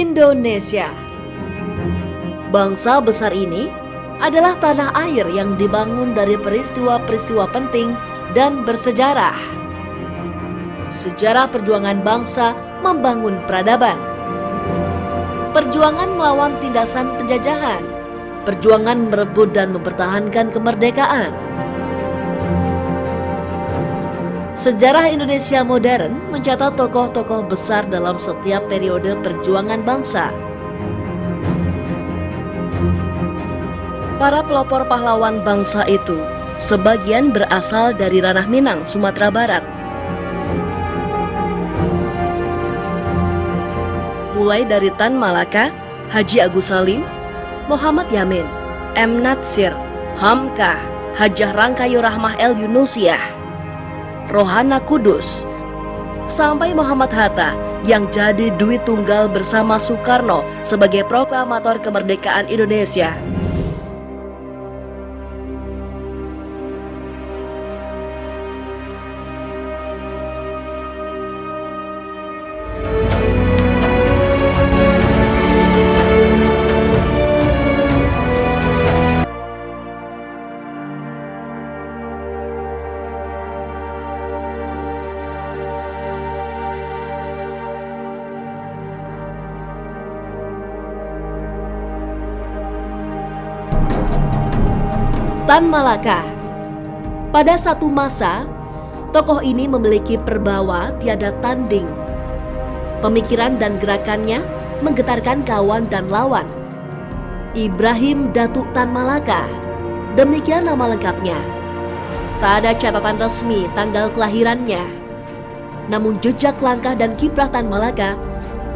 Indonesia. Bangsa besar ini adalah tanah air yang dibangun dari peristiwa-peristiwa penting dan bersejarah. Sejarah perjuangan bangsa membangun peradaban. Perjuangan melawan tindasan penjajahan. Perjuangan merebut dan mempertahankan kemerdekaan. Sejarah Indonesia modern mencatat tokoh-tokoh besar dalam setiap periode perjuangan bangsa. Para pelopor pahlawan bangsa itu sebagian berasal dari ranah Minang, Sumatera Barat. Mulai dari Tan Malaka, Haji Agus Salim, Muhammad Yamin, M. Natsir, Hamka, Hajah Rangkayo Rahmah El Yunusiah, Rohana Kudus, sampai Muhammad Hatta yang jadi duit tunggal bersama Soekarno sebagai proklamator kemerdekaan Indonesia. Tan Malaka. Pada satu masa, tokoh ini memiliki perbawa tiada tanding. Pemikiran dan gerakannya menggetarkan kawan dan lawan. Ibrahim Datuk Tan Malaka, demikian nama lengkapnya. Tak ada catatan resmi tanggal kelahirannya. Namun jejak langkah dan kiprah Tan Malaka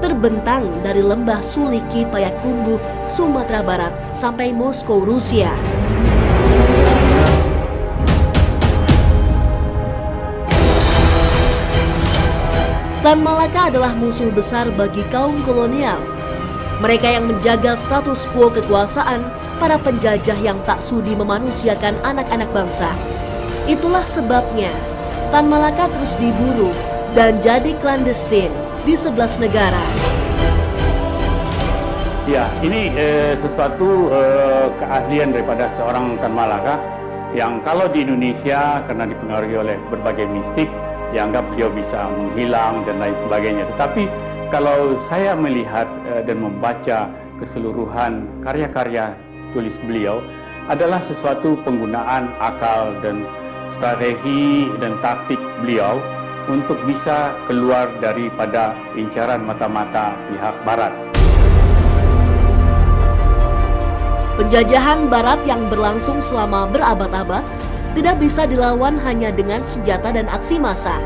terbentang dari lembah Suliki Payakumbuh, Sumatera Barat sampai Moskow, Rusia. Tan Malaka adalah musuh besar bagi kaum kolonial. Mereka yang menjaga status quo kekuasaan para penjajah yang tak sudi memanusiakan anak-anak bangsa. Itulah sebabnya Tan Malaka terus diburu dan jadi klandestin di 11 negara. Ya, ini sesuatu keahlian daripada seorang Tan Malaka yang kalau di Indonesia karena dipengaruhi oleh berbagai mistik, dianggap beliau bisa menghilang dan lain sebagainya. Tetapi kalau saya melihat dan membaca keseluruhan karya-karya tulis beliau adalah sesuatu penggunaan akal dan strategi dan taktik beliau untuk bisa keluar daripada incaran mata-mata pihak Barat. Penjajahan Barat yang berlangsung selama berabad-abad tidak bisa dilawan hanya dengan senjata dan aksi massa.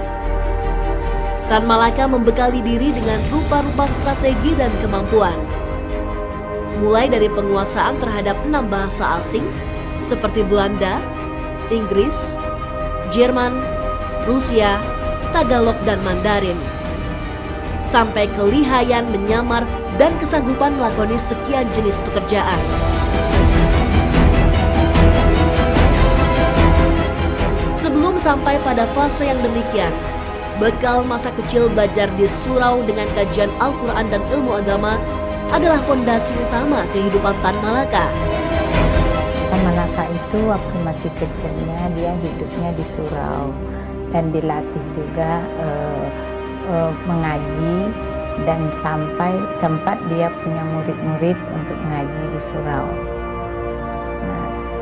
Tan Malaka membekali diri dengan rupa-rupa strategi dan kemampuan. Mulai dari penguasaan terhadap 6 bahasa asing seperti Belanda, Inggris, Jerman, Rusia, Tagalog, dan Mandarin, sampai kelihayan menyamar dan kesanggupan melakoni sekian jenis pekerjaan. Sebelum sampai pada fase yang demikian, bekal masa kecil belajar di surau dengan kajian Al-Quran dan ilmu agama adalah fondasi utama kehidupan Tan Malaka. Tan Malaka itu waktu masih kecilnya dia hidupnya di surau dan dilatih juga mengaji dan sampai sempat dia punya murid-murid untuk mengaji di surau.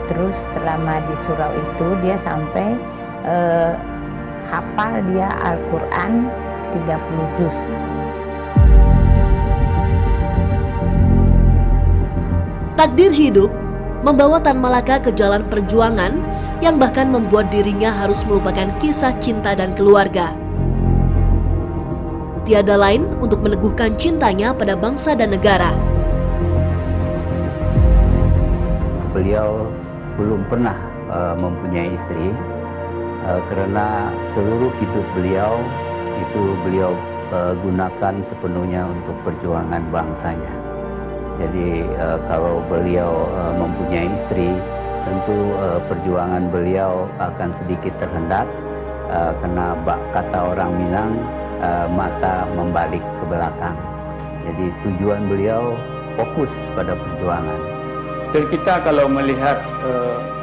Terus selama di surau itu dia sampai hafal dia Al-Quran 30 juz. Takdir hidup membawa Tan Malaka ke jalan perjuangan yang bahkan membuat dirinya harus melupakan kisah cinta dan keluarga. Tiada lain untuk meneguhkan cintanya pada bangsa dan negara. Beliau belum pernah mempunyai istri karena seluruh hidup beliau itu beliau gunakan sepenuhnya untuk perjuangan bangsanya. Jadi kalau beliau mempunyai istri, tentu perjuangan beliau akan sedikit terhendak karena kata orang Minang mata membalik ke belakang. Jadi tujuan beliau fokus pada perjuangan. Dan kita kalau melihat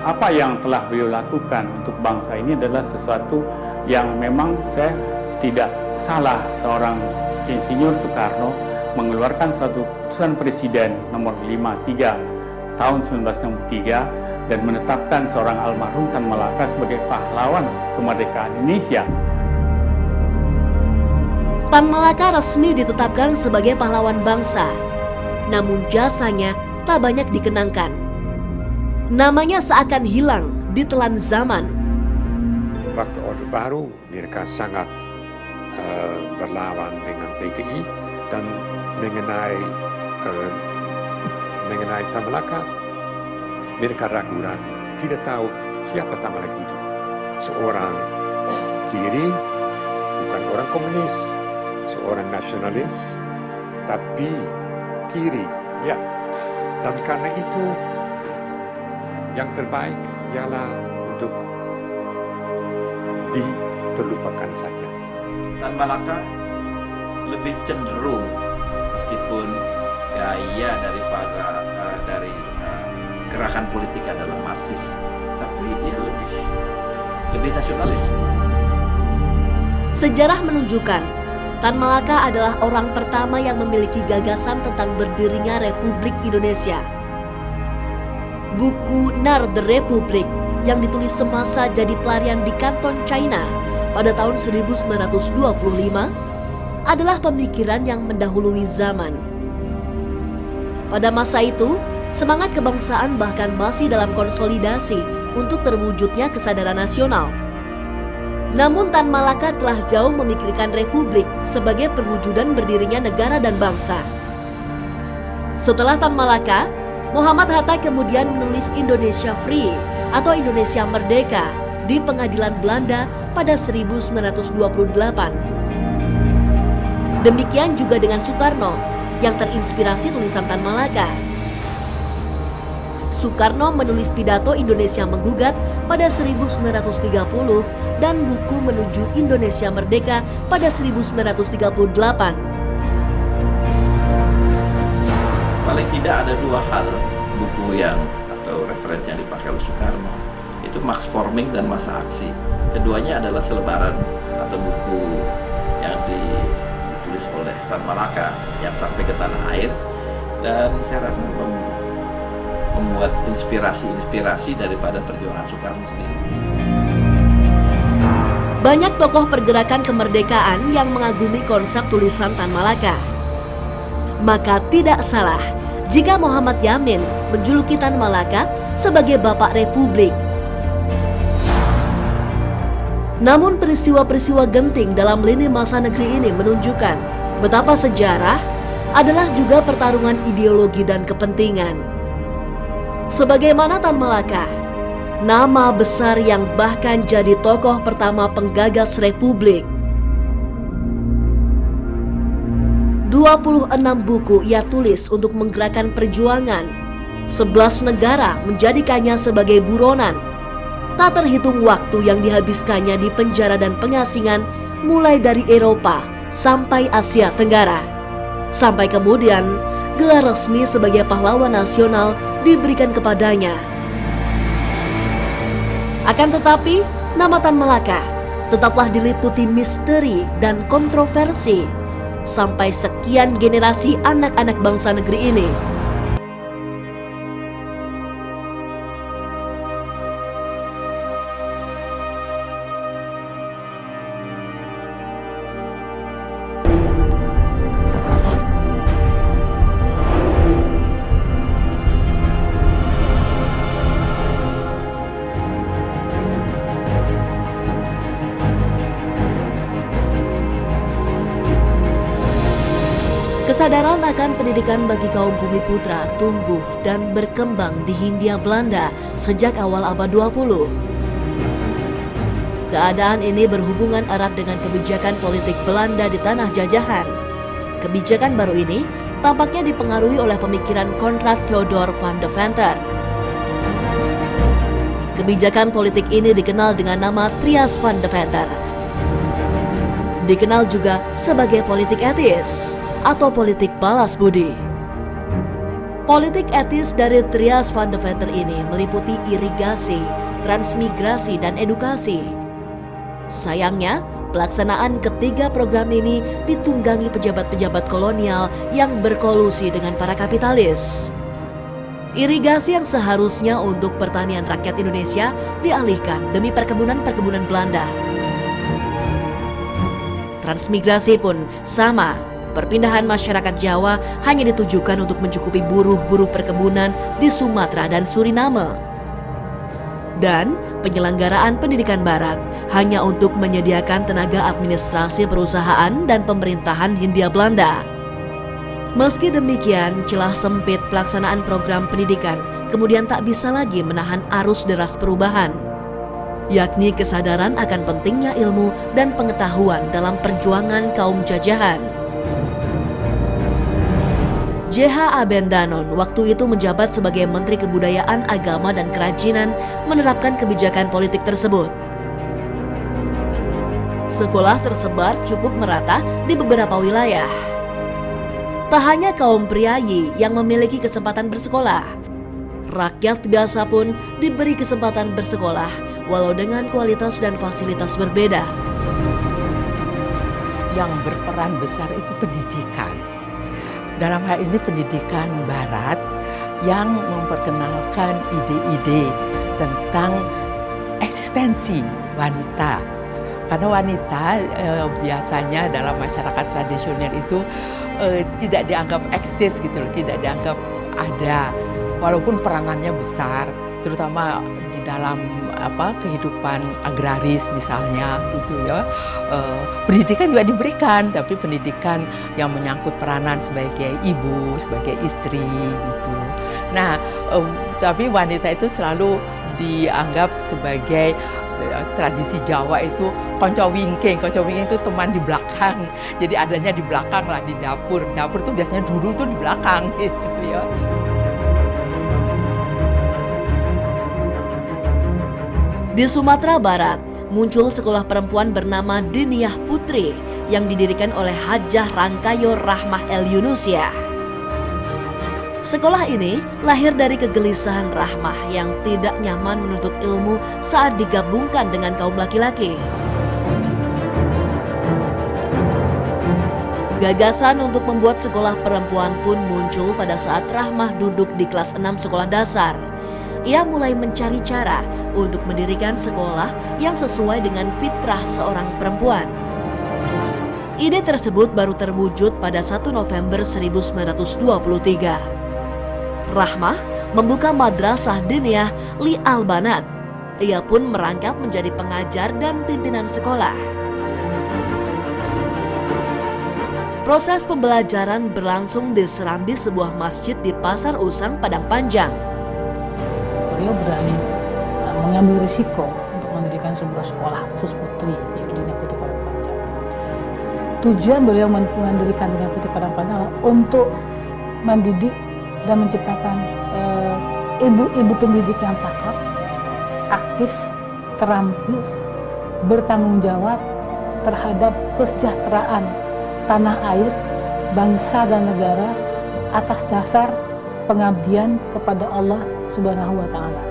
apa yang telah beliau lakukan untuk bangsa ini adalah sesuatu yang memang saya tidak salah seorang Insinyur Soekarno mengeluarkan suatu keputusan Presiden nomor 53 tahun 1963 dan menetapkan seorang almarhum Tan Malaka sebagai pahlawan kemerdekaan Indonesia. Tan Malaka resmi ditetapkan sebagai pahlawan bangsa, namun jasanya tak banyak dikenangkan. Namanya seakan hilang ditelan zaman. Waktu Orde Baru, mereka sangat berlawan dengan PKI dan mengenai Tan Malaka, mereka ragu-ragu, tidak tahu siapa Tan Malaka itu. Seorang kiri, bukan orang komunis, seorang nasionalis, tapi kiri, ya. Dan karena itu, yang terbaik ialah untuk terlupakan saja. Tan Malaka lebih cenderung, meskipun gaya daripada dari gerakan politik adalah Marxis, tapi dia lebih nasionalis. Sejarah menunjukkan Tan Malaka adalah orang pertama yang memiliki gagasan tentang berdirinya Republik Indonesia. Buku Nar the Republic yang ditulis semasa jadi pelarian di Kanton China pada tahun 1925 adalah pemikiran yang mendahului zaman. Pada masa itu, semangat kebangsaan bahkan masih dalam konsolidasi untuk terwujudnya kesadaran nasional. Namun Tan Malaka telah jauh memikirkan republik sebagai perwujudan berdirinya negara dan bangsa. Setelah Tan Malaka, Muhammad Hatta kemudian menulis Indonesia Free atau Indonesia Merdeka di pengadilan Belanda pada 1928. Demikian juga dengan Soekarno yang terinspirasi tulisan Tan Malaka. Soekarno menulis pidato Indonesia Menggugat pada 1930 dan buku Menuju Indonesia Merdeka pada 1938. Paling tidak ada dua hal buku yang atau referensi yang dipakai oleh Soekarno, itu Max Forming dan Masa Aksi. Keduanya adalah selebaran atau buku yang ditulis oleh Tan Malaka yang sampai ke tanah air, dan saya rasa membuat inspirasi daripada perjuangan Soekarno sendiri. Banyak tokoh pergerakan kemerdekaan yang mengagumi konsep tulisan Tan Malaka. Maka tidak salah jika Muhammad Yamin menjuluki Tan Malaka sebagai Bapak Republik. Namun peristiwa-peristiwa genting dalam lini masa negeri ini menunjukkan betapa sejarah adalah juga pertarungan ideologi dan kepentingan. Sebagaimana Tan Malaka, nama besar yang bahkan jadi tokoh pertama penggagas republik. 26 buku ia tulis untuk menggerakkan perjuangan. 11 negara menjadikannya sebagai buronan. Tak terhitung waktu yang dihabiskannya di penjara dan pengasingan mulai dari Eropa sampai Asia Tenggara. Sampai kemudian gelar resmi sebagai pahlawan nasional diberikan kepadanya. Akan tetapi, nama Tan Malaka tetaplah diliputi misteri dan kontroversi sampai sekian generasi anak-anak bangsa negeri ini. Kesadaran akan pendidikan bagi kaum bumi putra tumbuh dan berkembang di Hindia Belanda sejak awal abad 20. Keadaan ini berhubungan erat dengan kebijakan politik Belanda di tanah jajahan. Kebijakan baru ini tampaknya dipengaruhi oleh pemikiran Konrad Theodor van Deventer. Kebijakan politik ini dikenal dengan nama Trias van Deventer. Dikenal juga sebagai politik etis atau politik balas budi. Politik etis dari Trias van Deventer ini meliputi irigasi, transmigrasi, dan edukasi. Sayangnya, pelaksanaan ketiga program ini ditunggangi pejabat-pejabat kolonial yang berkolusi dengan para kapitalis. Irigasi yang seharusnya untuk pertanian rakyat Indonesia dialihkan demi perkebunan-perkebunan Belanda. Transmigrasi pun sama. Perpindahan masyarakat Jawa hanya ditujukan untuk mencukupi buruh-buruh perkebunan di Sumatera dan Suriname. Dan penyelenggaraan pendidikan barat hanya untuk menyediakan tenaga administrasi perusahaan dan pemerintahan Hindia Belanda. Meski demikian, celah sempit pelaksanaan program pendidikan kemudian tak bisa lagi menahan arus deras perubahan, yakni kesadaran akan pentingnya ilmu dan pengetahuan dalam perjuangan kaum jajahan. J.H. Abendanon waktu itu menjabat sebagai Menteri Kebudayaan, Agama, dan Kerajinan menerapkan kebijakan politik tersebut. Sekolah tersebar cukup merata di beberapa wilayah. Tak hanya kaum priayi yang memiliki kesempatan bersekolah, rakyat biasa pun diberi kesempatan bersekolah walau dengan kualitas dan fasilitas berbeda. Yang berperan besar itu pendidikan. Dalam hal ini pendidikan barat yang memperkenalkan ide-ide tentang eksistensi wanita. Karena wanita biasanya dalam masyarakat tradisional itu tidak dianggap eksis gitu loh, tidak dianggap ada, walaupun peranannya besar, terutama di dalam kehidupan agraris misalnya gitu ya. Pendidikan juga diberikan, tapi pendidikan yang menyangkut peranan sebagai ibu, sebagai istri gitu. Nah, tapi wanita itu selalu dianggap sebagai tradisi Jawa itu konco wingking itu teman di belakang. Jadi adanya di belakang lah, di dapur. Dapur tuh biasanya dulu tuh di belakang gitu ya. Di Sumatera Barat, muncul sekolah perempuan bernama Diniyah Putri yang didirikan oleh Hajah Rangkayo Rahmah El Yunusiah. Sekolah ini lahir dari kegelisahan Rahmah yang tidak nyaman menuntut ilmu saat digabungkan dengan kaum laki-laki. Gagasan untuk membuat sekolah perempuan pun muncul pada saat Rahmah duduk di kelas 6 sekolah dasar. Ia mulai mencari cara untuk mendirikan sekolah yang sesuai dengan fitrah seorang perempuan. Ide tersebut baru terwujud pada 1 November 1923. Rahmah membuka Madrasah Diniyah Li Al-Banat. Ia pun merangkap menjadi pengajar dan pimpinan sekolah. Proses pembelajaran berlangsung di serambi sebuah masjid di Pasar Usang, Padang Panjang. Beliau berani mengambil risiko untuk mendirikan sebuah sekolah khusus putri, yaitu Diniyah Putri Padang Panjang. Tujuan beliau mendirikan Diniyah Putri Padang Panjang untuk mendidik dan menciptakan ibu-ibu pendidik yang cakap, aktif, terampil, bertanggung jawab terhadap kesejahteraan tanah air, bangsa dan negara atas dasar pengabdian kepada Allah Subhanahu wa Ta'ala.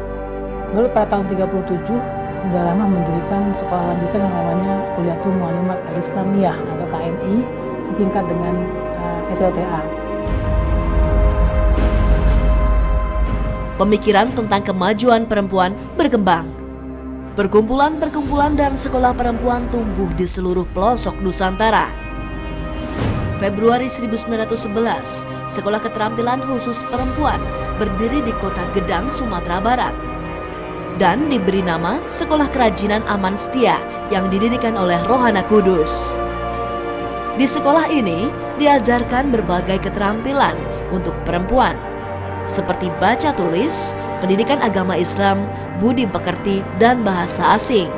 Baru pada tahun 37, Bunda Rahmah mendirikan sekolah lanjutan yang namanya Kuliatul Mu'allimat Al-Islamiyah atau KMI setingkat dengan SLTA. Pemikiran tentang kemajuan perempuan berkembang. Perkumpulan-perkumpulan dan sekolah perempuan tumbuh di seluruh pelosok Nusantara. Februari 1911, Sekolah Keterampilan Khusus Perempuan berdiri di Kota Gedang, Sumatera Barat. Dan diberi nama Sekolah Kerajinan Aman Setia yang didirikan oleh Rohana Kudus. Di sekolah ini diajarkan berbagai keterampilan untuk perempuan, seperti baca tulis, pendidikan agama Islam, budi pekerti, dan bahasa asing.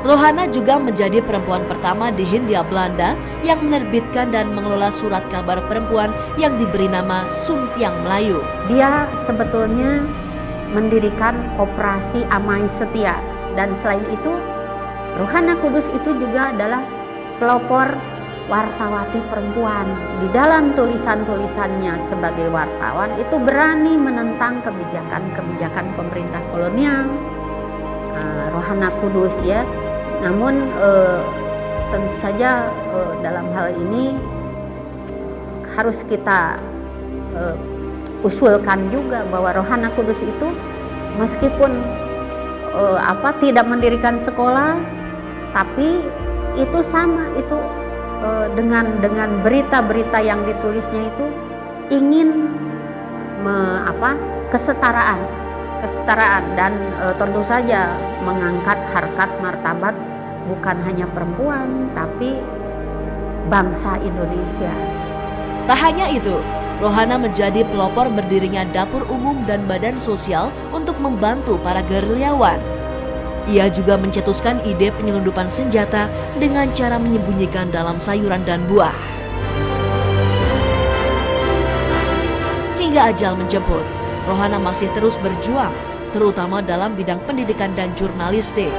Rohana juga menjadi perempuan pertama di Hindia Belanda yang menerbitkan dan mengelola surat kabar perempuan yang diberi nama Suntiang Melayu. Dia sebetulnya mendirikan koperasi Amai Setia, dan selain itu Rohana Kudus itu juga adalah pelopor wartawati perempuan. Di dalam tulisan-tulisannya sebagai wartawan itu berani menentang kebijakan-kebijakan pemerintah kolonial, Rohana Kudus ya. Namun tentu saja dalam hal ini harus kita usulkan juga bahwa Rohana Kudus itu meskipun tidak mendirikan sekolah, tapi itu sama itu dengan berita-berita yang ditulisnya itu ingin kesetaraan dan tentu saja mengangkat harkat martabat bukan hanya perempuan tapi bangsa Indonesia. Tak hanya itu, Rohana menjadi pelopor berdirinya dapur umum dan badan sosial untuk membantu para gerilyawan. Ia juga mencetuskan ide penyelundupan senjata dengan cara menyembunyikan dalam sayuran dan buah. Hingga ajal menjemput, Rohana masih terus berjuang, terutama dalam bidang pendidikan dan jurnalistik.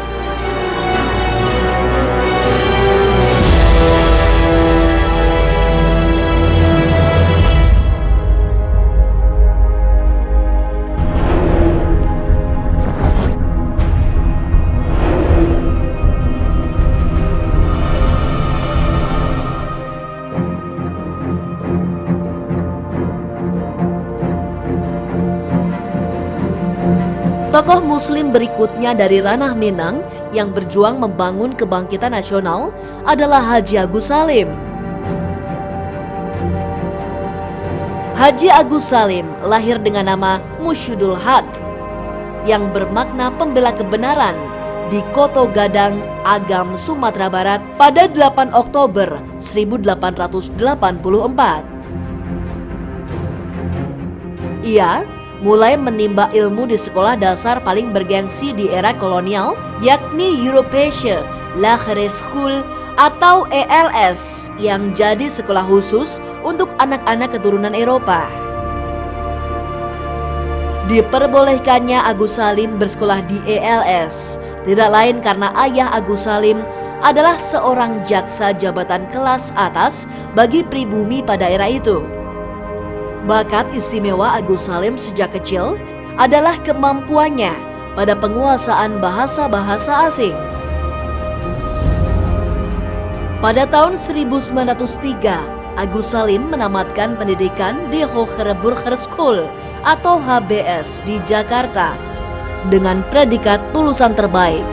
Tokoh Muslim berikutnya dari ranah Minang yang berjuang membangun kebangkitan nasional adalah Haji Agus Salim. Haji Agus Salim lahir dengan nama Musyidul Haq yang bermakna pembela kebenaran di Koto Gadang, Agam, Sumatera Barat pada 8 Oktober 1884. Ia mulai menimba ilmu di sekolah dasar paling bergengsi di era kolonial, yakni Europäische Lagere School atau ELS, yang jadi sekolah khusus untuk anak-anak keturunan Eropa. Diperbolehkannya Agus Salim bersekolah di ELS tidak lain karena ayah Agus Salim adalah seorang jaksa jabatan kelas atas bagi pribumi pada era itu. Bakat istimewa Agus Salim sejak kecil adalah kemampuannya pada penguasaan bahasa-bahasa asing. Pada tahun 1903, Agus Salim menamatkan pendidikan di Hoger Burger School atau HBS di Jakarta dengan predikat lulusan terbaik.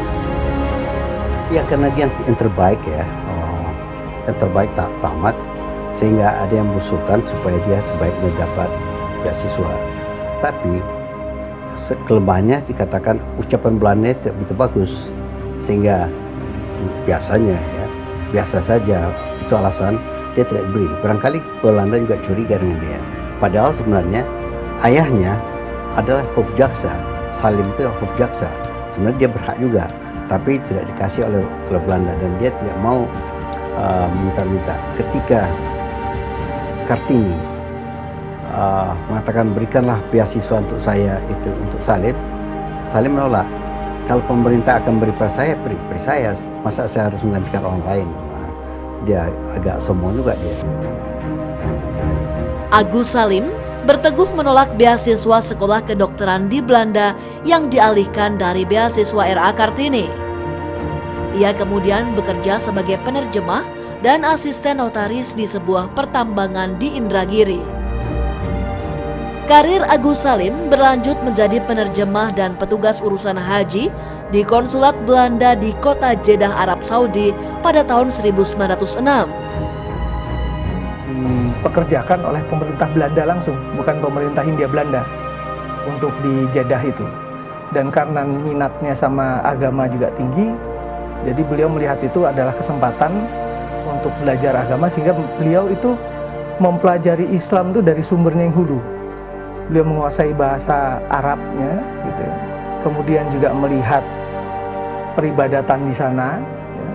Ya, karena dia yang terbaik ya, yang terbaik tamat. Sehingga ada yang mengusulkan supaya dia sebaiknya dapat beasiswa. Tapi kelemahannya dikatakan ucapan Belanda tidak begitu bagus. Sehingga biasa saja itu alasan dia tidak diberi. Barangkali Belanda juga curiga dengan dia. Padahal sebenarnya ayahnya adalah hofjaksa. Salim itu hofjaksa. Sebenarnya dia berhak juga, tapi tidak dikasih oleh Belanda dan dia tidak mau minta-minta. Ketika Kartini mengatakan berikanlah beasiswa untuk saya itu untuk Salim menolak. Kalau pemerintah akan beri pada saya, beri saya. Masa saya harus menggantikan orang lain? Dia agak sombong juga dia. Agus Salim berteguh menolak beasiswa sekolah kedokteran di Belanda yang dialihkan dari beasiswa RA Kartini. Ia kemudian bekerja sebagai penerjemah dan asisten notaris di sebuah pertambangan di Indragiri. Karir Agus Salim berlanjut menjadi penerjemah dan petugas urusan haji di konsulat Belanda di kota Jeddah, Arab Saudi pada tahun 1906. Dipekerjakan oleh pemerintah Belanda langsung, bukan pemerintah Hindia Belanda untuk di Jeddah itu. Dan karena minatnya sama agama juga tinggi, jadi beliau melihat itu adalah kesempatan untuk belajar agama, sehingga beliau itu mempelajari Islam itu dari sumbernya yang hulu. Beliau menguasai bahasa Arabnya, gitu. Kemudian juga melihat peribadatan di sana. Ya.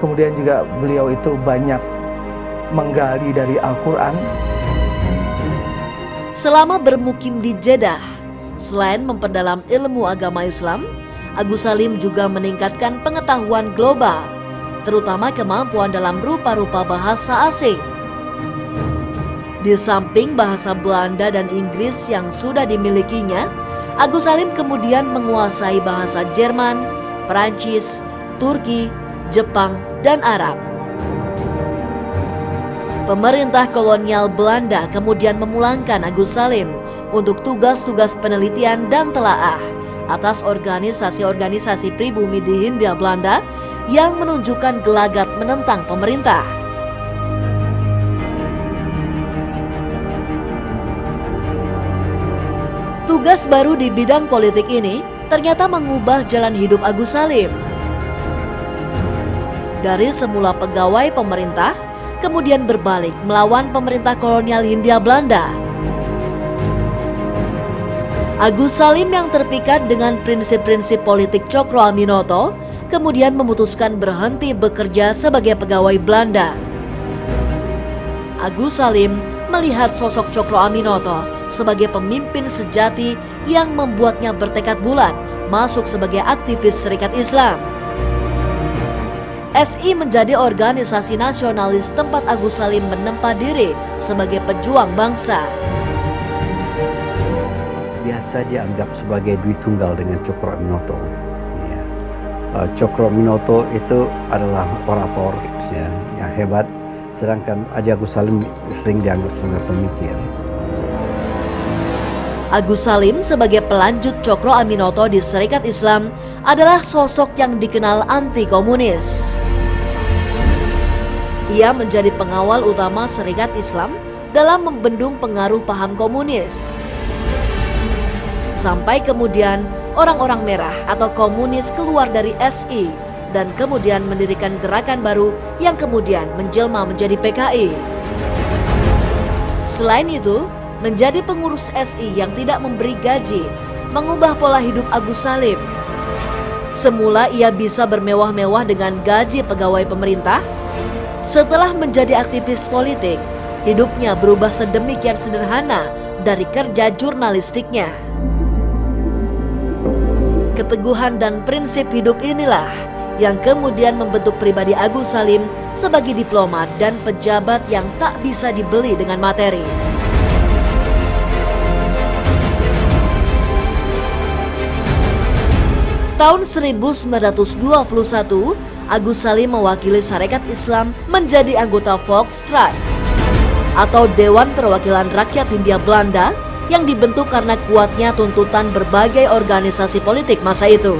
Kemudian juga beliau itu banyak menggali dari Al-Quran. Selama bermukim di Jeddah, selain memperdalam ilmu agama Islam, Agus Salim juga meningkatkan pengetahuan global, terutama kemampuan dalam rupa-rupa bahasa asing. Di samping bahasa Belanda dan Inggris yang sudah dimilikinya, Agus Salim kemudian menguasai bahasa Jerman, Perancis, Turki, Jepang, dan Arab. Pemerintah kolonial Belanda kemudian memulangkan Agus Salim untuk tugas-tugas penelitian dan telaah atas organisasi-organisasi pribumi di Hindia Belanda yang menunjukkan gelagat menentang pemerintah. Tugas baru di bidang politik ini ternyata mengubah jalan hidup Agus Salim. Dari semula pegawai pemerintah, kemudian berbalik melawan pemerintah kolonial Hindia Belanda. Agus Salim yang terpikat dengan prinsip-prinsip politik Cokro Aminoto kemudian memutuskan berhenti bekerja sebagai pegawai Belanda. Agus Salim melihat sosok Cokro Aminoto sebagai pemimpin sejati yang membuatnya bertekad bulat masuk sebagai aktivis Serikat Islam. SI menjadi organisasi nasionalis tempat Agus Salim menempa diri sebagai pejuang bangsa. Biasa dianggap sebagai dui tunggal dengan Cokro Aminoto. Ya. Cokro Aminoto itu adalah orator ya, yang hebat, sedangkan Haji Agus Salim sering dianggap sebagai pemikir. Agus Salim sebagai pelanjut Cokro Aminoto di Serikat Islam adalah sosok yang dikenal anti-komunis. Ia menjadi pengawal utama Serikat Islam dalam membendung pengaruh paham komunis. Sampai kemudian orang-orang merah atau komunis keluar dari SI dan kemudian mendirikan gerakan baru yang kemudian menjelma menjadi PKI. Selain itu, menjadi pengurus SI yang tidak memberi gaji mengubah pola hidup Agus Salim. Semula ia bisa bermewah-mewah dengan gaji pegawai pemerintah. Setelah menjadi aktivis politik, hidupnya berubah sedemikian sederhana dari kerja jurnalistiknya. Keteguhan dan prinsip hidup inilah yang kemudian membentuk pribadi Agus Salim sebagai diplomat dan pejabat yang tak bisa dibeli dengan materi. Tahun 1921, Agus Salim mewakili Sarekat Islam menjadi anggota Volksraad atau Dewan Perwakilan Rakyat Hindia Belanda yang dibentuk karena kuatnya tuntutan berbagai organisasi politik masa itu.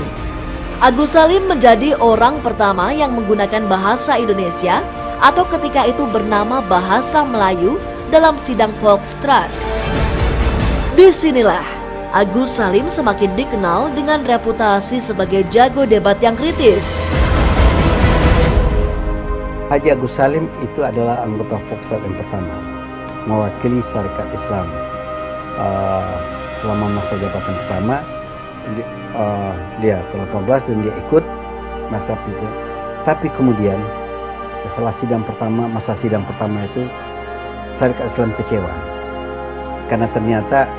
Agus Salim menjadi orang pertama yang menggunakan bahasa Indonesia atau ketika itu bernama bahasa Melayu dalam sidang Volksraad. Disinilah Agus Salim semakin dikenal dengan reputasi sebagai jago debat yang kritis. Haji Agus Salim itu adalah anggota Volksraad yang pertama, mewakili Sarekat Islam selama masa jabatan pertama. Dia 18 dan dia ikut masa itu. Tapi kemudian setelah masa sidang pertama itu Sarekat Islam kecewa karena ternyata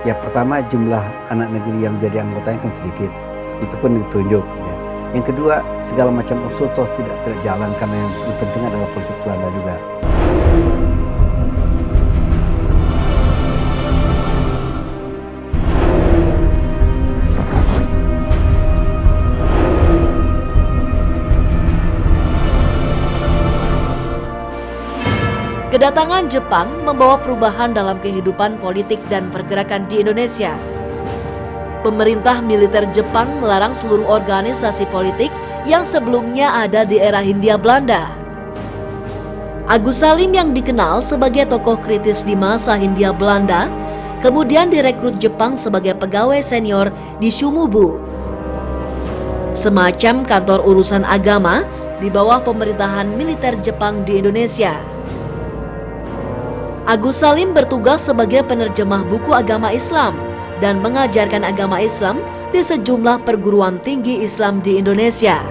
ya pertama jumlah anak negeri yang menjadi anggotanya kan sedikit, itu pun ditunjuk. Ya. Yang kedua segala macam usul toh tidak jalan karena yang penting adalah politik Belanda juga. Kedatangan Jepang membawa perubahan dalam kehidupan politik dan pergerakan di Indonesia. Pemerintah militer Jepang melarang seluruh organisasi politik yang sebelumnya ada di era Hindia Belanda. Agus Salim yang dikenal sebagai tokoh kritis di masa Hindia Belanda, kemudian direkrut Jepang sebagai pegawai senior di Shumubu, semacam kantor urusan agama di bawah pemerintahan militer Jepang di Indonesia. Agus Salim bertugas sebagai penerjemah buku agama Islam dan mengajarkan agama Islam di sejumlah perguruan tinggi Islam di Indonesia.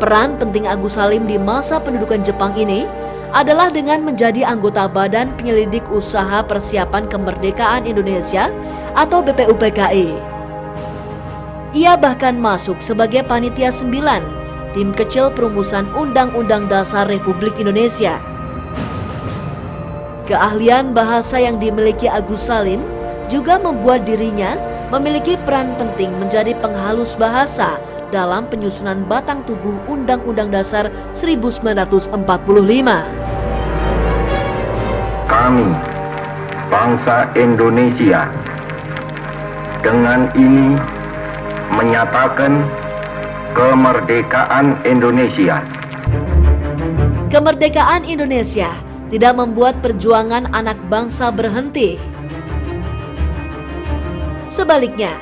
Peran penting Agus Salim di masa pendudukan Jepang ini adalah dengan menjadi anggota Badan Penyelidik Usaha Persiapan Kemerdekaan Indonesia atau BPUPKI. Ia bahkan masuk sebagai panitia 9 tim kecil perumusan Undang-Undang Dasar Republik Indonesia. Keahlian bahasa yang dimiliki Agus Salim juga membuat dirinya memiliki peran penting menjadi penghalus bahasa dalam penyusunan batang tubuh Undang-Undang Dasar 1945. Kami, bangsa Indonesia, dengan ini menyatakan kemerdekaan Indonesia. Kemerdekaan Indonesia tidak membuat perjuangan anak bangsa berhenti. Sebaliknya,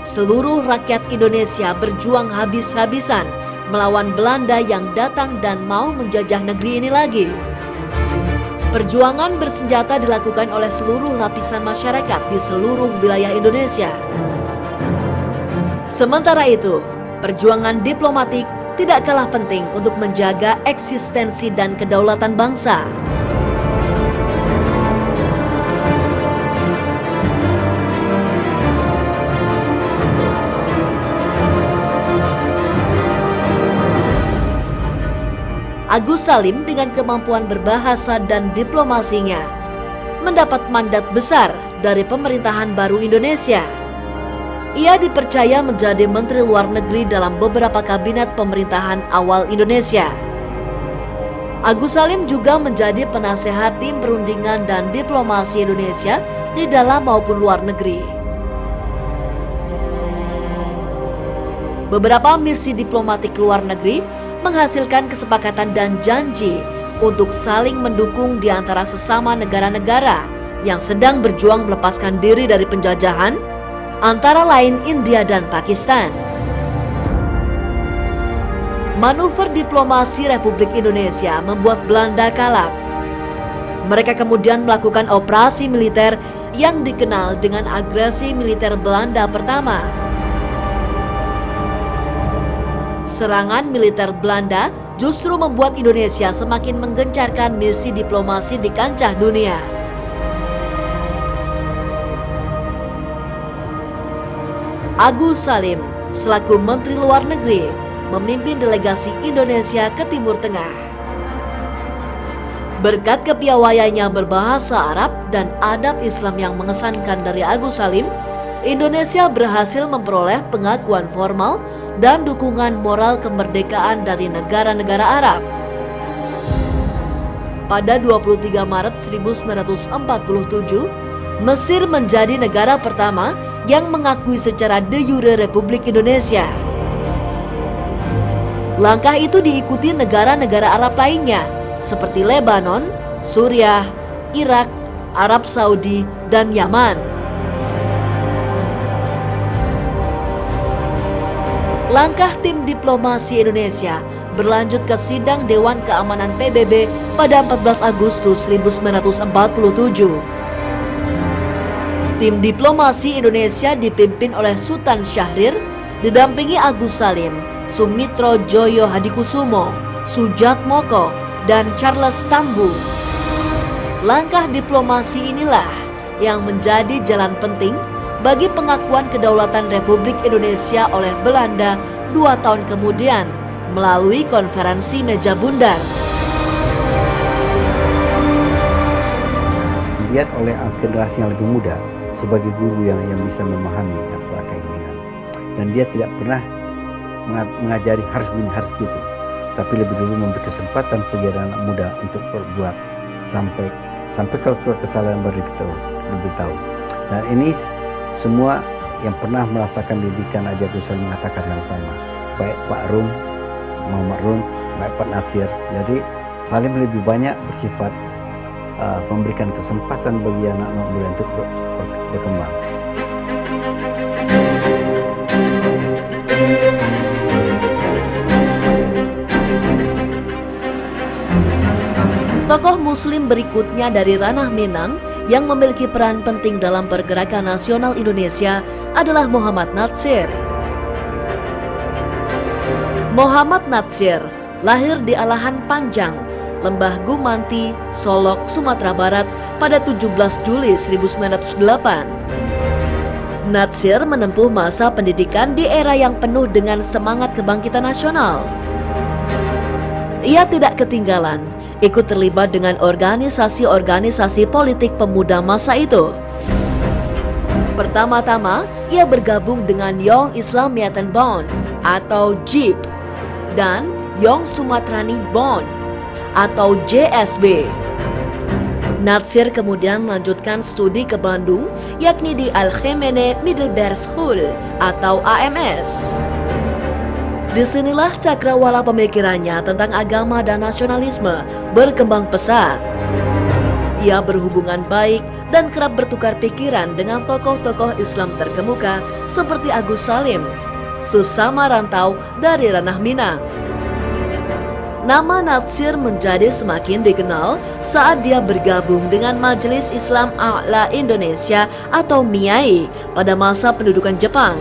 seluruh rakyat Indonesia berjuang habis-habisan melawan Belanda yang datang dan mau menjajah negeri ini lagi. Perjuangan bersenjata dilakukan oleh seluruh lapisan masyarakat di seluruh wilayah Indonesia. Sementara itu, perjuangan diplomatik tidak kalah penting untuk menjaga eksistensi dan kedaulatan bangsa. Agus Salim dengan kemampuan berbahasa dan diplomasinya mendapat mandat besar dari pemerintahan baru Indonesia. Ia dipercaya menjadi Menteri Luar Negeri dalam beberapa kabinet pemerintahan awal Indonesia. Agus Salim juga menjadi penasehat tim perundingan dan diplomasi Indonesia di dalam maupun luar negeri. Beberapa misi diplomatik luar negeri menghasilkan kesepakatan dan janji untuk saling mendukung di antara sesama negara-negara yang sedang berjuang melepaskan diri dari penjajahan, antara lain India dan Pakistan. Manuver diplomasi Republik Indonesia membuat Belanda kalap. Mereka kemudian melakukan operasi militer yang dikenal dengan agresi militer Belanda pertama. Serangan militer Belanda justru membuat Indonesia semakin menggencarkan misi diplomasi di kancah dunia. Agus Salim selaku Menteri Luar Negeri memimpin delegasi Indonesia ke Timur Tengah. Berkat kepiawaiannya berbahasa Arab dan adab Islam yang mengesankan dari Agus Salim, Indonesia berhasil memperoleh pengakuan formal dan dukungan moral kemerdekaan dari negara-negara Arab. Pada 23 Maret 1947, Mesir menjadi negara pertama yang mengakui secara de jure Republik Indonesia. Langkah itu diikuti negara-negara Arab lainnya seperti Lebanon, Suriah, Irak, Arab Saudi, dan Yaman. Langkah tim diplomasi Indonesia berlanjut ke sidang Dewan Keamanan PBB pada 14 Agustus 1947. Tim diplomasi Indonesia dipimpin oleh Sultan Syahrir, didampingi Agus Salim, Sumitro Joyo Hadikusumo, Sujatmoko, dan Charles Tambu. Langkah diplomasi inilah yang menjadi jalan penting bagi pengakuan kedaulatan Republik Indonesia oleh Belanda 2 tahun kemudian melalui konferensi meja bundar. Dilihat oleh generasi yang lebih muda sebagai guru yang bisa memahami apa keinginan, dan dia tidak pernah mengajari harus begini harus begitu, tapi lebih dulu memberi kesempatan bagi anak muda untuk berbuat sampai kalau kesalahan baru kita beritahu. Dan ini semua yang pernah merasakan didikan Haji Agus Salim mengatakan hal sama, baik Pak Rum, Muhammad Rum, baik Pak Nasir. Jadi Salim lebih banyak bersifat memberikan kesempatan bagi anak-anak muda untuk berkembang. Tokoh Muslim berikutnya dari ranah Minang yang memiliki peran penting dalam pergerakan nasional Indonesia adalah Muhammad Natsir. Muhammad Natsir lahir di Alahan Panjang, Lembah Gumanti, Solok, Sumatera Barat pada 17 Juli 1908. Natsir menempuh masa pendidikan di era yang penuh dengan semangat kebangkitan nasional. Ia tidak ketinggalan ikut terlibat dengan organisasi-organisasi politik pemuda masa itu. Pertama-tama, ia bergabung dengan Young Islamiyatan Bond atau JIB dan Young Sumatrani Bond atau JSB. Natsir kemudian melanjutkan studi ke Bandung, yakni di Al-Khemene Middlebury School atau AMS. Disinilah cakrawala pemikirannya tentang agama dan nasionalisme berkembang pesat. Ia berhubungan baik dan kerap bertukar pikiran dengan tokoh-tokoh Islam terkemuka seperti Agus Salim, sesama rantau dari Ranah Minang. Nama Natsir menjadi semakin dikenal saat dia bergabung dengan Majelis Islam A'la Indonesia atau MIAI pada masa pendudukan Jepang.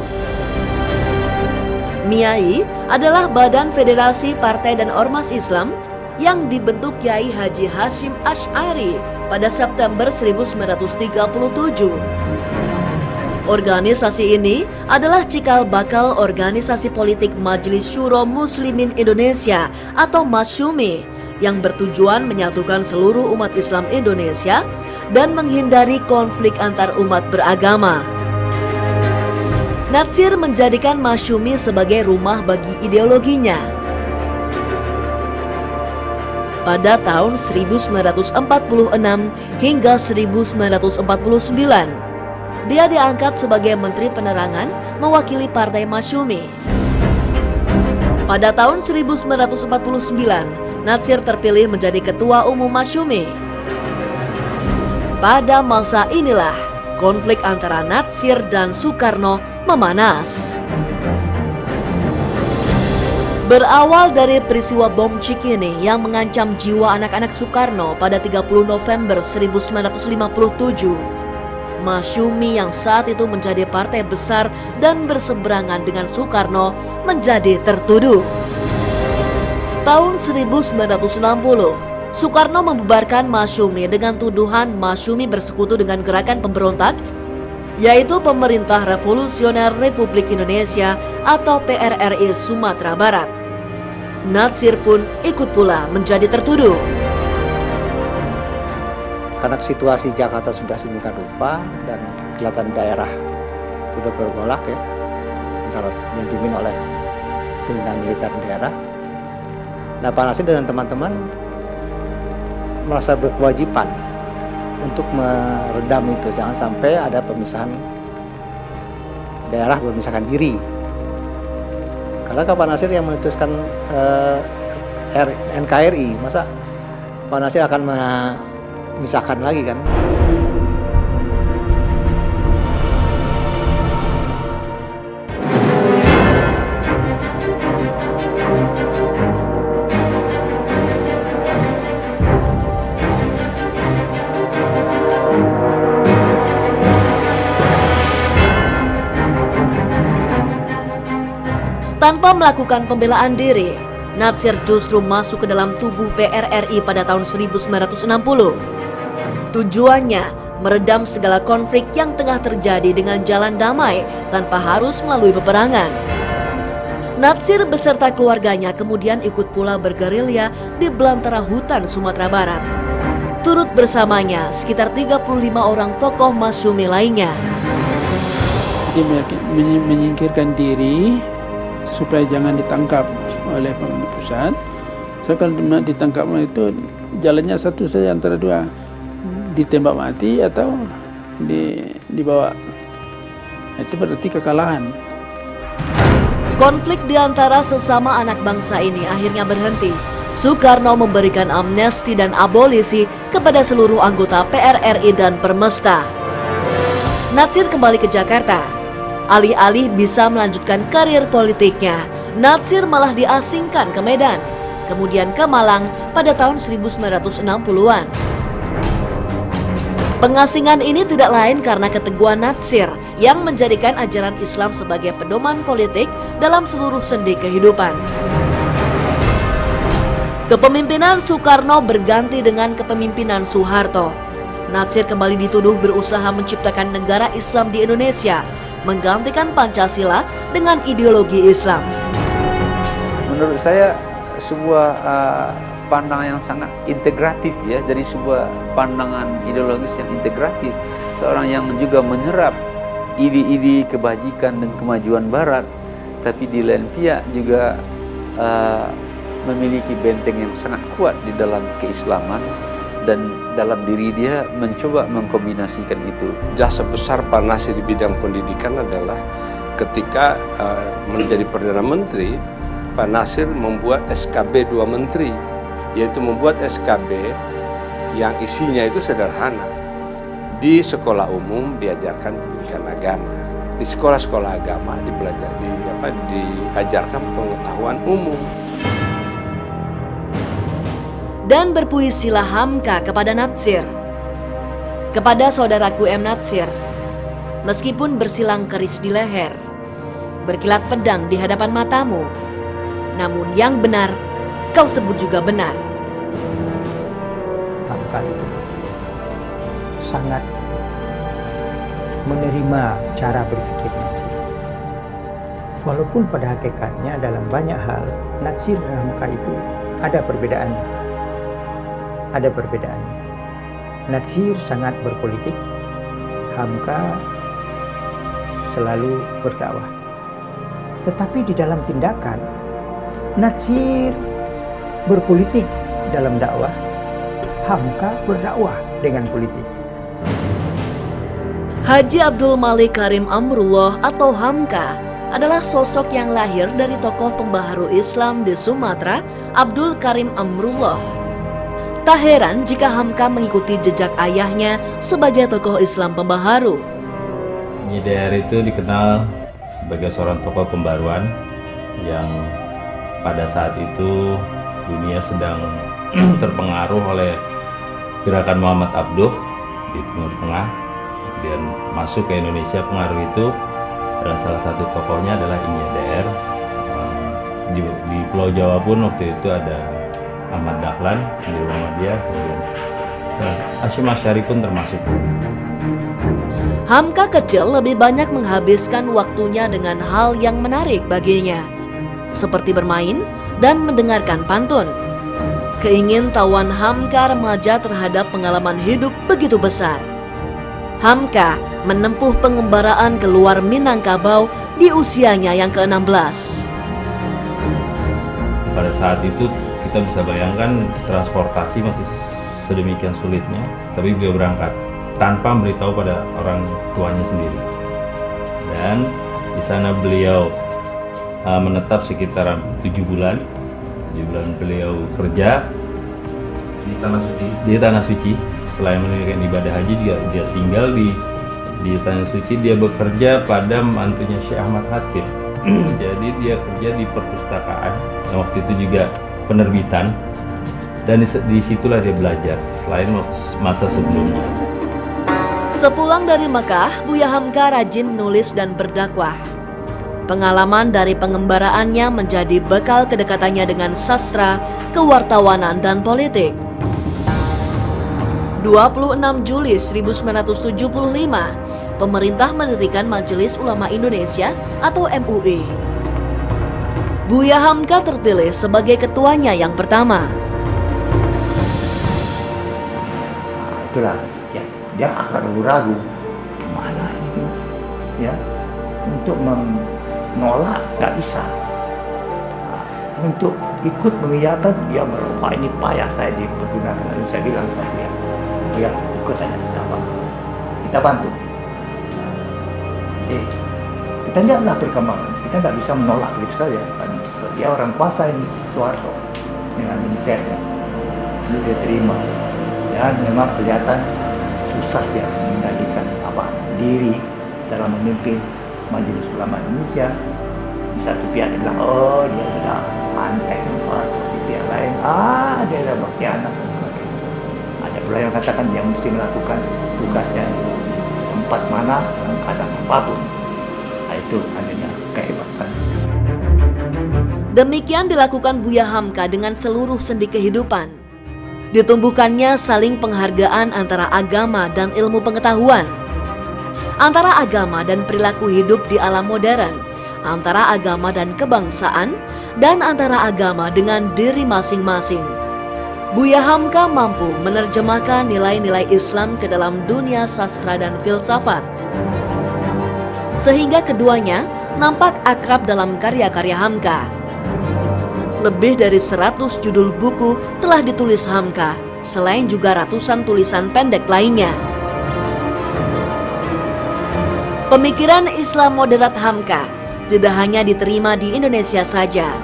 MIAI adalah badan federasi partai dan ormas Islam yang dibentuk Kiai Haji Hashim Asy'ari pada September 1937. Organisasi ini adalah cikal bakal organisasi politik Majelis Syuro Muslimin Indonesia atau MASYUMI yang bertujuan menyatukan seluruh umat Islam Indonesia dan menghindari konflik antar umat beragama. Natsir menjadikan MASYUMI sebagai rumah bagi ideologinya. Pada tahun 1946 hingga 1949, dia diangkat sebagai Menteri Penerangan mewakili Partai MASYUMI. Pada tahun 1949, Natsir terpilih menjadi Ketua Umum MASYUMI. Pada masa inilah konflik antara Natsir dan Soekarno memanas. Berawal dari peristiwa bom Cikini yang mengancam jiwa anak-anak Soekarno pada 30 November 1957, MASYUMI yang saat itu menjadi partai besar dan berseberangan dengan Soekarno menjadi tertuduh. Tahun 1960, Soekarno membubarkan MASYUMI dengan tuduhan MASYUMI bersekutu dengan gerakan pemberontak, yaitu Pemerintah Revolusioner Republik Indonesia atau PRRI Sumatera Barat. Natsir pun ikut pula menjadi tertuduh. Karena situasi Jakarta sudah sedemikian rupa dan kelihatan daerah sudah bergolak ya, antara yang dipimpin oleh pimpinan militer daerah. Nah, Pak Natsir dengan teman-teman merasa berkewajiban untuk meredam itu, jangan sampai ada pemisahan daerah, memisahkan diri. Karena Pak Natsir yang memutuskan NKRI, masa Pak Natsir akan memisahkan lagi kan? Tanpa melakukan pembelaan diri, Natsir justru masuk ke dalam tubuh PRRI pada tahun 1960. Tujuannya meredam segala konflik yang tengah terjadi dengan jalan damai tanpa harus melalui peperangan. Natsir beserta keluarganya kemudian ikut pula bergerilya di belantara hutan Sumatera Barat. Turut bersamanya sekitar 35 orang tokoh MASYUMI lainnya. Dia menyingkirkan diri supaya jangan ditangkap oleh pemerintah pusat. So, kalau ditangkap itu jalannya satu saja antara dua, ditembak mati atau dibawa. Itu berarti kekalahan. Konflik di antara sesama anak bangsa ini akhirnya berhenti. Soekarno memberikan amnesti dan abolisi kepada seluruh anggota PRRI dan Permesta. Natsir kembali ke Jakarta. Alih-alih bisa melanjutkan karir politiknya, Natsir malah diasingkan ke Medan, kemudian ke Malang pada tahun 1960-an. Pengasingan ini tidak lain karena keteguhan Natsir yang menjadikan ajaran Islam sebagai pedoman politik dalam seluruh sendi kehidupan. Kepemimpinan Soekarno berganti dengan kepemimpinan Soeharto. Natsir kembali dituduh berusaha menciptakan negara Islam di Indonesia, menggantikan Pancasila dengan ideologi Islam. Menurut saya sebuah pandangan yang sangat integratif ya, dari sebuah pandangan ideologis yang integratif, seorang yang juga menyerap ide-ide kebajikan dan kemajuan Barat, tapi di lain pihak juga memiliki benteng yang sangat kuat di dalam keislaman, dan dalam diri dia mencoba mengkombinasikan itu. Jasa besar Pak Nasir di bidang pendidikan adalah ketika menjadi Perdana Menteri, Pak Nasir membuat SKB 2 Menteri, yaitu membuat SKB yang isinya itu sederhana. Di sekolah umum diajarkan pendidikan agama, di sekolah-sekolah agama diajarkan pengetahuan umum. Dan berpuisilah Hamka kepada Natsir. Kepada saudaraku M. Natsir, meskipun bersilang keris di leher, berkilat pedang di hadapan matamu, namun yang benar kau sebut juga benar. Hamka itu sangat menerima cara berpikir Natsir. Walaupun pada hakikatnya dalam banyak hal Natsir dan Hamka itu ada perbedaannya. Ada perbedaannya. Natsir sangat berpolitik, Hamka selalu berdakwah. Tetapi di dalam tindakan, Natsir berpolitik dalam dakwah, Hamka berdakwah dengan politik. Haji Abdul Malik Karim Amrullah atau Hamka adalah sosok yang lahir dari tokoh pembaharu Islam di Sumatera, Abdul Karim Amrullah. Tak heran jika Hamka mengikuti jejak ayahnya sebagai tokoh Islam pembaharu. Nyi DR itu dikenal sebagai seorang tokoh pembaruan yang pada saat itu dunia sedang terpengaruh oleh gerakan Muhammad Abduh di Timur Tengah, dan masuk ke Indonesia. Pengaruh itu dan salah satu tokohnya adalah Nyi DR. Di Pulau Jawa pun waktu itu ada Ahmad Dahlan di rumah dia, kemudian Hasyim Asy'ari pun termasuk. Hamka kecil lebih banyak menghabiskan waktunya dengan hal yang menarik baginya, seperti bermain dan mendengarkan pantun. Keingintahuan Hamka remaja terhadap pengalaman hidup begitu besar. Hamka menempuh pengembaraan ke luar Minangkabau di usianya yang ke-16. Pada saat itu kita bisa bayangkan transportasi masih sedemikian sulitnya, tapi beliau berangkat tanpa memberitahu pada orang tuanya sendiri. Dan di sana beliau menetap sekitar 7 bulan. 7 bulan beliau kerja di Tanah Suci. Di Tanah Suci. Selain menunaikan ibadah haji juga dia tinggal di Tanah Suci. Dia bekerja pada mantunya Syekh Ahmad Khatib. Jadi dia kerja di perpustakaan. Nah, waktu itu juga penerbitan, dan disitulah dia belajar selain masa sebelumnya. Sepulang dari Mekah, Buya Hamka rajin menulis dan berdakwah. Pengalaman dari pengembaraannya menjadi bekal kedekatannya dengan sastra, kewartawanan, dan politik. 26 Juli 1975, pemerintah mendirikan Majelis Ulama Indonesia atau MUI. Buya Hamka terpilih sebagai ketuanya yang pertama. Itulah ya, dia agak ragu-ragu gimana ini ya, untuk menolak nggak bisa, untuk ikut mengiyakan dia merokok, ini payah saya di pertunangan. Lalu saya bilang sama dia, ya ikut aja, kita bantu. Jadi kita lihatlah perkembangan, kita nggak bisa menolak begitu saja. Dia orang kuasa ini, Soeharto dengan militernya, lalu dia terima. Dan memang kelihatan susah dia mengendalikan diri dalam memimpin Majelis Ulama Indonesia. Di satu pihak dia bilang, oh dia sudah antek Soeharto. Di pihak lain, dia sudah berkhianat dan sebagainya. Ada pula yang katakan dia mesti melakukan tugasnya di tempat mana, dalam keadaan apapun. Itu adanya kehebatan. Demikian dilakukan Buya Hamka dengan seluruh sendi kehidupan. Ditumbuhkannya saling penghargaan antara agama dan ilmu pengetahuan, antara agama dan perilaku hidup di alam modern, antara agama dan kebangsaan, dan antara agama dengan diri masing-masing. Buya Hamka mampu menerjemahkan nilai-nilai Islam ke dalam dunia sastra dan filsafat, sehingga keduanya nampak akrab dalam karya-karya Hamka. Lebih dari 100 judul buku telah ditulis Hamka, selain juga ratusan tulisan pendek lainnya. Pemikiran Islam moderat Hamka tidak hanya diterima di Indonesia saja.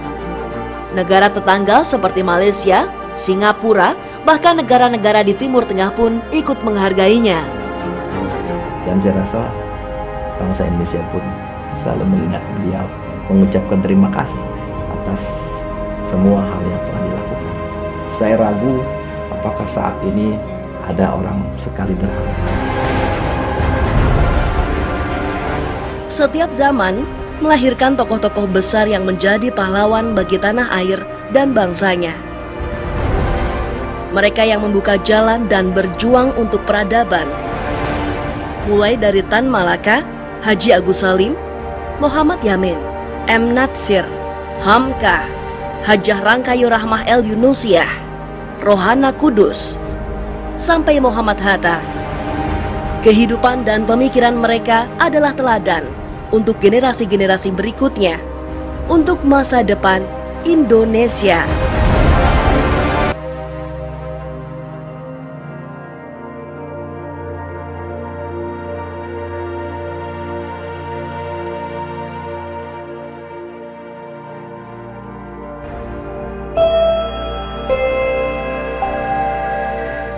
Negara tetangga seperti Malaysia, Singapura, bahkan negara-negara di Timur Tengah pun ikut menghargainya. Dan saya rasa bangsa Indonesia pun selalu mengingat beliau, mengucapkan terima kasih atas semua hal yang telah dilakukan. Saya ragu apakah saat ini ada orang sekali berharap. Setiap zaman melahirkan tokoh-tokoh besar yang menjadi pahlawan bagi tanah air dan bangsanya. Mereka yang membuka jalan dan berjuang untuk peradaban. Mulai dari Tan Malaka, Haji Agus Salim, Muhammad Yamin, M. Natsir, Hamka, Hajah Rangkayo Rahmah El Yunusiah, Rohana Kudus, sampai Muhammad Hatta. Kehidupan dan pemikiran mereka adalah teladan untuk generasi-generasi berikutnya, untuk masa depan Indonesia.